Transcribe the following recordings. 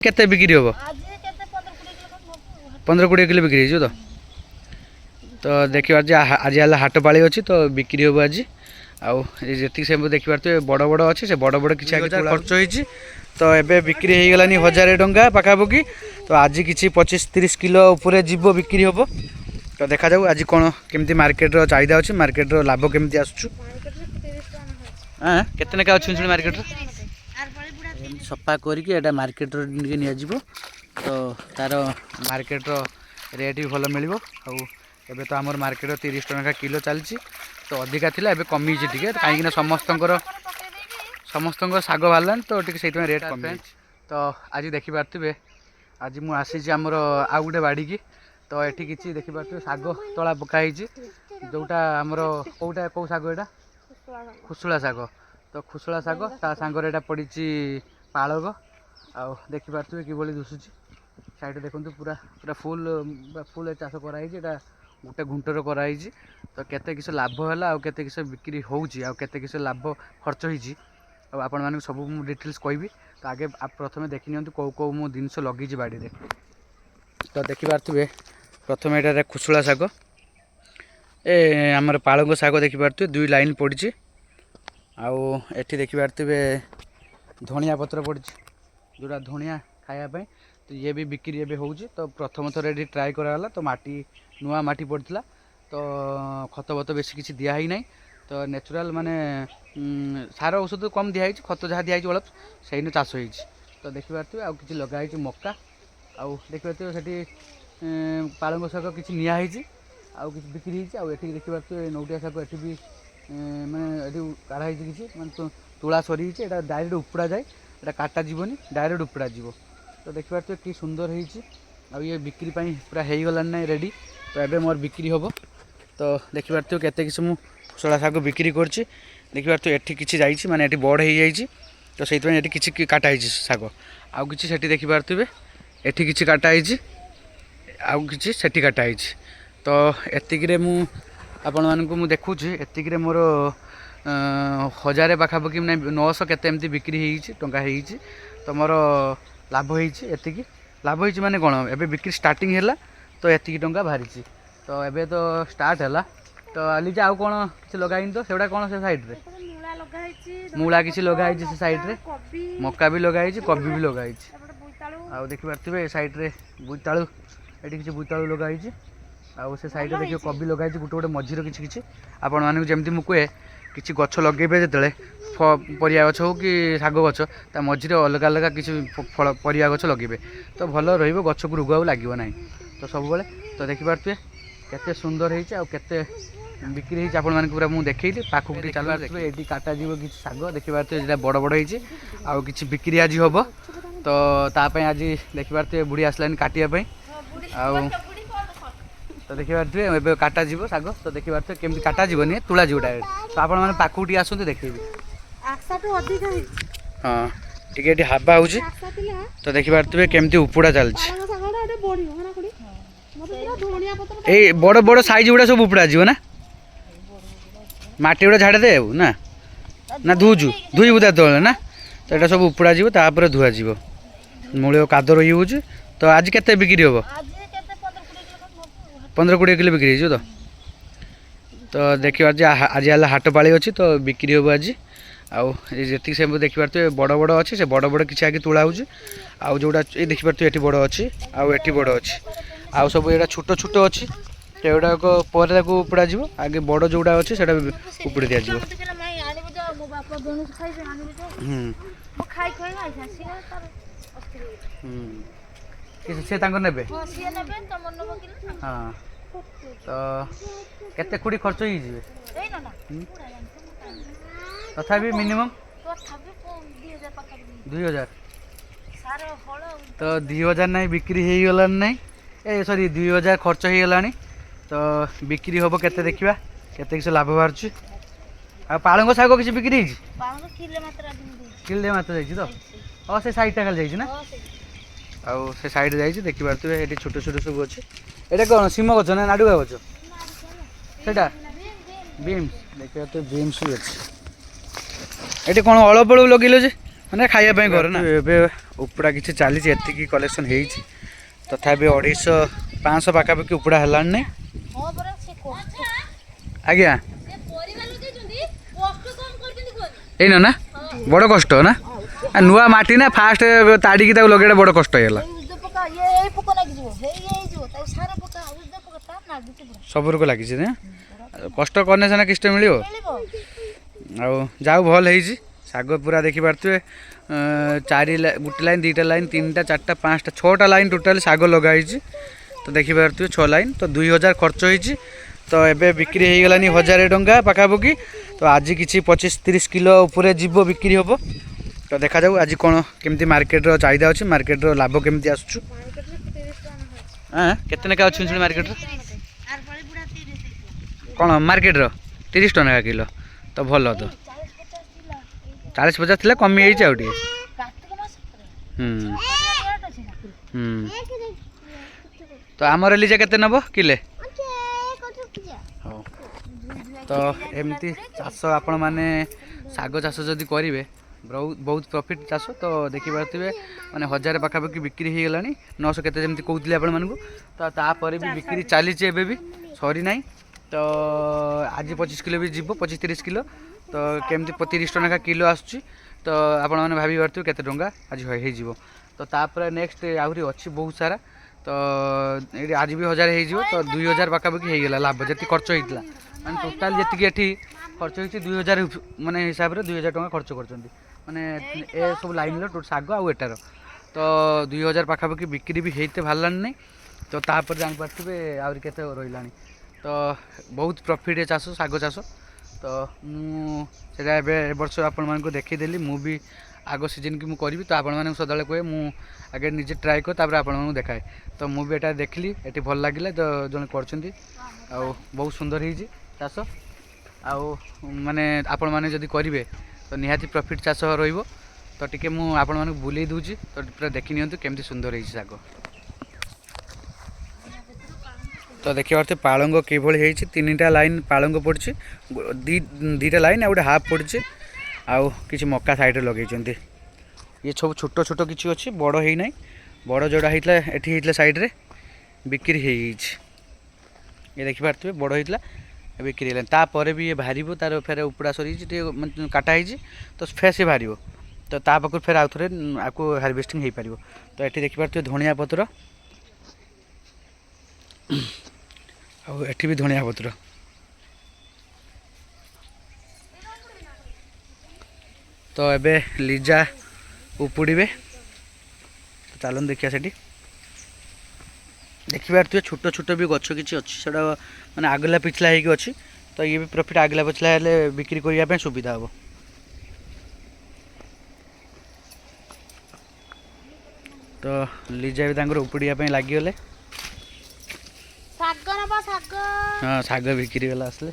केते बिक्री हम 15-20 किलो बिक्री हो तो देखिए आज हाट पाली अच्छी तो बिक्री हम आज आती सब देखिए बड़ बड़ अच्छी से बड़ बड़ किसी खर्च होती तो ये बिक्री हो गलानी 1000 टंका पखापाखि तो आज किसी 25-30 किलो उपर जीव बिक्री हम तो देखा जाऊ आज कौन केमती मार्केट रो चाहिदा अच्छी मार्केट रो लाभ केमती आसुछु केते नेका अच्छी सुनी मार्केट रो सफा करके मार्केट रो निया तो तार मार्केट रो रेट भी भल मिल एबे तो आमर मार्केट 30 टंका किलो चलती तो अधिका थिला एबे कमी टे कहीं समस्त साग बाहर तो टे से रेट कमी तो आज देखिपे आज मुझे आसी आमर आउ गोटे बाड़ी की तो ये किसी देखिपे साग तला पकाई जोटा आमर कौटा कौ साग यहाँ खुसुला साग तो खुसुला साग ता सांगर यहाँ पड़ी पालक आउ देखिपे कि दुसुची साइड देखो पूरा पूरा फुल फुल चाष कराई गोटे घुंटर कराई तो केते किस लाभ है आते किस बिक्री होते किस लाभ खर्च हो आपण मानक सब डिटेल्स कहबी तो आगे आप प्रथम देखी नि कौ कौ मो जिनस लगी बाड़ी तो देखिपे प्रथम यहाँ खुसुला साग ए आमर पालक साग देखिपे 2 लाइन पड़ी आउ एठी देखिपे धनिया पत्र पड़ी जोड़ा धनिया खायापाई तो ये भी बिक्री एवं हो तो प्रथम थर ये ट्राए कराला तो माटी नुआ माटी पड़ता तो खत बत बेसी किसी दिखाई ना तो नेचुराल माने सार औषध कम दिखाई खत जहाँ दिखाई अलग से चाष हो तो देखिपे आउ कि लगाई मक्का आउ देखिपे से पालंग शाग किसी नियाई आउ कि बिक्री होती देखिपे नौटिया शाग ये भी मैंने काढ़ाई किसी मैं तुला सरी डायरेक्ट उपड़ा जाए यहाँ काटा जीवनी डायरेक्ट उपड़ा जीव तो देखिपे कि सुंदर हो ये बिक्री पूरा हो गलान ना रेडी तो ये मोर बिक्री हम तो देखिपे केते किसी मुझे खुसला शाग बिक्री करछि देखिपे ये किसी जाइए माने ये बड़ हो जाइए तो से किसी काटाई शाग आउ कि देखिपे ये किसी काटाई आउ कि से काटाई तो एतिक आपण मानक मु देखुची एतिक मोर 1000 पाखापाखि ना 900 केते एमती बिक्री टंका हो तो मोर लाभ होती लाभ हो माने कौन एबे बिक्री स्टार्टिंग है तो एति टंका बाहरी तो एबे तो स्टार्ट है तो आली आउ कौन किसी लगाई तो सेटा कौन से साइड रे मूला किसी लगाई से साइड रे मक्का भी लगाई कोबी भी लगाई आउ देखिपे साइड रे बोईतालु ये किसी बोईतालु लगाई आउ से साइड देखिए कोबी लगाई गोटे गोटे मझीर किसी किसी आपण मानक जमती मुझे कहे किसी गछ लगे जो परिया गछ हो कि शाग गछ ता मझीरे अलग अलग किसी फल परिया गछ लगे तो भल रही गछ को रोग लगे ना तो सब बेले तो देखिपे केते सुंदर होते बिक्री होती आपण पूरा मुझे देखी पाखुक चल ये काटा जीव कि शाग देखिपे बड़ बड़ हो कि बिक्री आज हम तो तापाई आज देखिपे बुढ़ी आसलानी काटापी आ तो देखिपे ए काटा जीव शाग तो देखिपे केमती काटा जीवनी तुला जीव डायरेक्ट तो आपण पाखुक टी आसते देखेबी हाँ टी हाबा हो तो देखिपे केमती उपड़ा चलती बड़ बड़ साइज गुड़ा सब उपड़ा जीव ना माटी गुड़ा झाड़ दे ना ना धुचु धुई बुदा तले ना तो यहाँ सब उपड़ा जीव तापर धुआ जीव मूल्य कादर हो तो आज केते बिक्री हम 15-20 किलो बिक्री तो देखिए आज हाट पाली अच्छी तो बिक्री हम आज आती सब देखिपे बड़ बड़ अच्छी से बड़ बड़ किसी आगे तुला हो जोड़ा ये देखिपे ये बड़ अच्छी आठी बड़ अच्छी आउ सब ये छोट छोट अच्छी तो युवाक पर उपड़ा जीव आगे बड़ जोड़ा अच्छी से उपड़ी दि जाव से ने हाँ तो केते खुड़ी खर्च हो तथापि मिनिमम 2000 तो 2000 ना बिक्री हो गलान ना ए सॉरी 2000 खर्च हो गला तो बिक्री हम केते देखिबा केते किस लाभ बाहर आ पालंग शाग किसी बिक्री किले मात्र जाइए तो हाँ से साइडटा खाली जाइए ना आउ से साइड जाइए देखिपे ये छोट छोट सब अच्छे ये कौन सीम गच ना नाडुआ गच से बीम्स देखिए बीम्स भी अच्छे ये कौन अल्प अल्प लगे जे मैंने खायापी घर ना उपड़ा किसी चली एति कलेक्शन हो तथापि 250 पाखापाखि उपड़ा है नहीं आज्ञा एन ना बड़ कष्ट ना नुआ माटी ना फास्ट ताड़ी लगे बड़ कष्ट है सब रोक लगी कष्ट करने सीना किस्त मिल जाऊ भल है शाग पूरा देखी पारे गोटे line 2टा line 3टा 4टा 5टा 6टा line total saag लगाई तो देखी पारे 6 लाइन तो 2000 खर्च होती तो एबे बिक्री हो गलानी 1000 टंका पाखापाखि तो आज किसी 25-30 किलो उपरे जीव बिक्री हम तो देखा जाऊ आज कौन केमती मार्केट रो चाहिदा अच्छी मार्केट रो लाभ केमती आसुछु केते नेका अच्छी मार्केट रो कौन मार्केट रो 30 टका किलो तो भल तो 40-50 थिला कमी आउ टे तो आमर लिजा केते नब किले तो एमती चाष आपण मैंने शाग चाष जदि करेंगे बहुत प्रॉफिट चाष तो देखिपे माने 1000 पाखापाखि बिक्री हो गला 900 केते जमी कहते आपण मानू तो तापर भी बिक्री चली भी सरी ना तो आज 25 किलो भी जीव 25-30 किलो तो केमती 30 टका किलो आसुची तो आपण मैंने भाभी पारे केते टंका आज हो तो तापर नेक्स्ट आहरी अच्छी बहुत सारा तो ये आज भी 1000 हो तो 2000 पाखापाखि हो गला लाभ जी खर्च होता माने टोटाल जी एटी खर्च होती 2000 माने हिसाब से 2000 टका खर्च कर माने ए सब लाइन शाग आटार तो 2000 पाखापाखि बिक्री भी होते बाहर नहीं तो तापर जापारे आहरी केते रहा तो बहुत प्रॉफिट है चाष शाग चाष तो मुझे वर्ष आपण मानक देखीदेली मु भी आग सीजन की मुझे तो आपण मैंने सदा कहे मुझे निजे ट्राए कर आपण मानक देखाए तो मुझे एटा देखली ये भल लगे तो जन कर बहुत सुंदर हो चाष माने आपण मैंने जदि करेंगे तो निहाती प्रॉफिट चाष रहिबो तो टिके मु आपण मानक बुले दूची तो पूरा देखी नियंतु केमती सुंदर है शाग तो देखिए पार्थे पालंग किभली होती 3टा लाइन पालंग पड़ी 2टा लाइन गोटे हाफ पड़ी आउ कि मक्का साइड लगे ये सब छोट छोट किसी अच्छी बड़ है ना बड़ जोड़ा होता ये साइड रे बिक्री हो ये देखिपे बड़ होता बिक्री है तापर भी ये बाहर तार फेर उपड़ा सरी काटा है तो फेर से बाहर तो पाखु फेर आउ थे आपको हार्वेस्टिंग हो पार तो ये देखिपे धनिया पत्र एठी भी धनिया पत्र तो एबे लिजा उपुड़े तो चलन देखिया से देखिए छोट छोट भी गछ किसी अच्छी से मैंने आगला पिछला हो अच्छी तो ये भी प्रॉफिट आगला पिछला हेले बिक्री करने सुविधा हम तो लिजा भी उपुड़िया लगिगले हाँ साग बिक्री गला आसले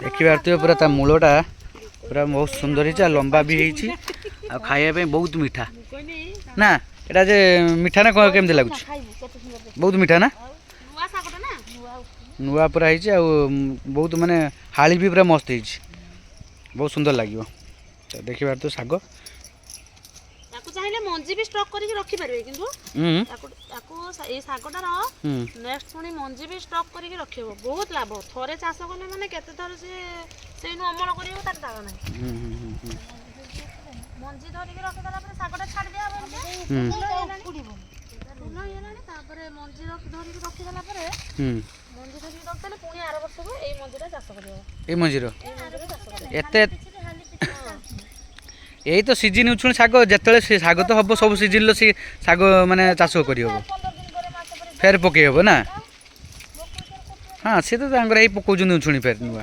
देखिए पूरा ता मूलटा पूरा बहुत सुंदर है लंबा भी है खाया बहुत मीठा ना यहाँ जे मीठा ना केमती लगुच बहुत मीठा ना नुआ पूरा है बहुत माने हाली भी पूरा मस्त है बहुत सुंदर लगे तो देखिए तो साग चाहे मंजी भी स्टॉक करके रखी पारे किंतु ए सागटार नेक्स्ट पुणी मंजी भी स्टॉक करके रखिबो बहुत लाभ थरे चाष कले माने केते थर से अमल करियो तार दाग नाही मंजी धरिके रखि देला पर सागटा छाड़ दिया उड़ीबो फूल हेलानी तापरे मंजी धरिके रखि देला पर मंजी धरिके रख देले पुणी आर वर्ष को ए मंजीटा चाष करियो ए मंजीरो एते यही तो सीजन उछुण शाग जिते से शाग तो हम सब सीजन सी शाग माने चाष कर फेर पकई हम ना हाँ सी तो पकाउन उछुणी फेर नुआ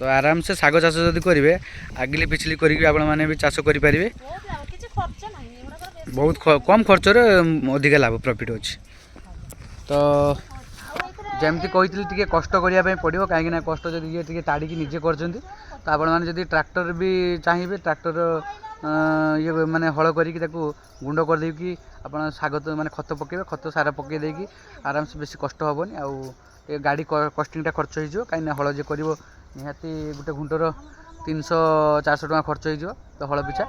तो आराम से शाग चाष जब करेंगे आगिली पिछली करने भी चाष करेंगे बहुत कम खर्च अधिक लाभ प्रॉफिट अच्छे तो जमती कही कष्ट करने पड़ो कहीं कष्ट जब ये ताड़ी निजे कर तो आपण मैंने जब ट्रैक्टर भी चाहिए ट्रैक्टर ये माने हल करके गुंड कर देकी आप शाग तो माने खत पकेबे खत सारा पकई देकी आराम से बेसी कष्ट हेनी आउ गाड़ी कस्टिंगटा खर्च हो कहीं हल जे कर निहाती गोटे घुंटर 300-400 टका खर्च हो तो हल पिछा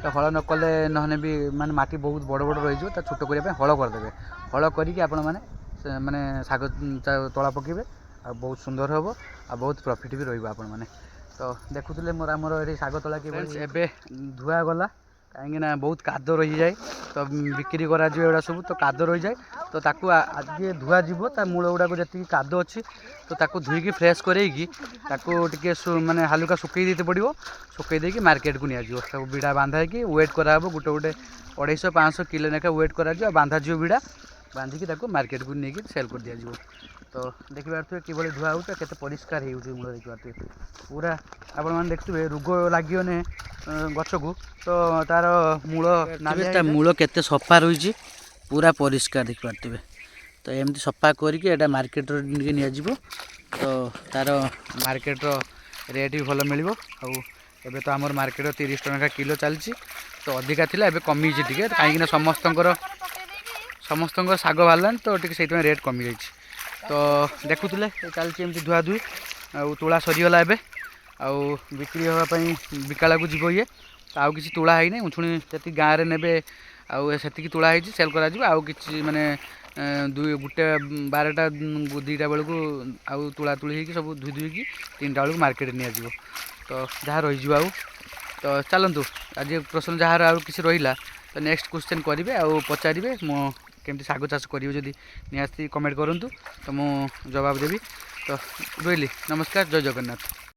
तो हल न कले नहने भी माने माटी बहुत बड़ बड़ रही छोट करने हल करदे हल करके आपण मैंने शाग तला पकेबे आ बहुत सुंदर हम आ बहुत प्रॉफिट भी रही आपण मैंने तो देखुले मोर आमर ये शाग तला कि एबे धुआ गला कहीं बहुत काद रही जाए तो बिक्री करा एड़ा सब तो काद रही जाए तो ताकू आज धुआ जीव ता मूल गुड़ाक जी काद अच्छी तो ताकू धुईकी फ्रेश करके टे माने हालुका सुकई देते पड़ो सुकई देकी मार्केट को नियाजिव सब बिड़ा बांधा कि वेट कराब गोटे गोटे 250-500 किलो लेखा वेट कर बांधा जी बिड़ा बांधिकी मार्केट को लेकिन सेल कर दिया तो देखिए कि धुआ हो के परिष्कार हो मूल देखिए पूरा आपण मैंने देखिए रोग लगे गच को तो तार मूल मूल के सफा रही पूरा परिष्कार देखिए तो एमती सफा करके मार्केट नियाजिव तो तार मार्केट रेट भी भल मिल एबे तो आमर मार्केट 30 टका किलो चलती तो अधिका थिला एबे कमी टे कहीं समस्त शाग बाहर तो टे रेट कमी जाइए तो देखुले चलती धुआ धुई तुला सरीगला एबे आउ बिक्री होगापाई बिकाला को जीव ये आउ किसी तुला है नहीं पुणी जी गाँव में ने आउ से तुला है सेल कर कि माने गोटे 12टा 2टा बेलू आउ तुला तुली सब धुई धुईकी 3टा बेलू मार्केट नियाजिव तो जहाँ रही आउ तो चलतु आज प्रश्न जहाँ आउ किसी रहा तो नेक्स्ट क्वेश्चन करेंगे आउ पचारे मो केमती शाग चाष करेंगे जदि निहाती कमेंट करूँ तो मु जवाब देवी तो रही नमस्कार जय जगन्नाथ।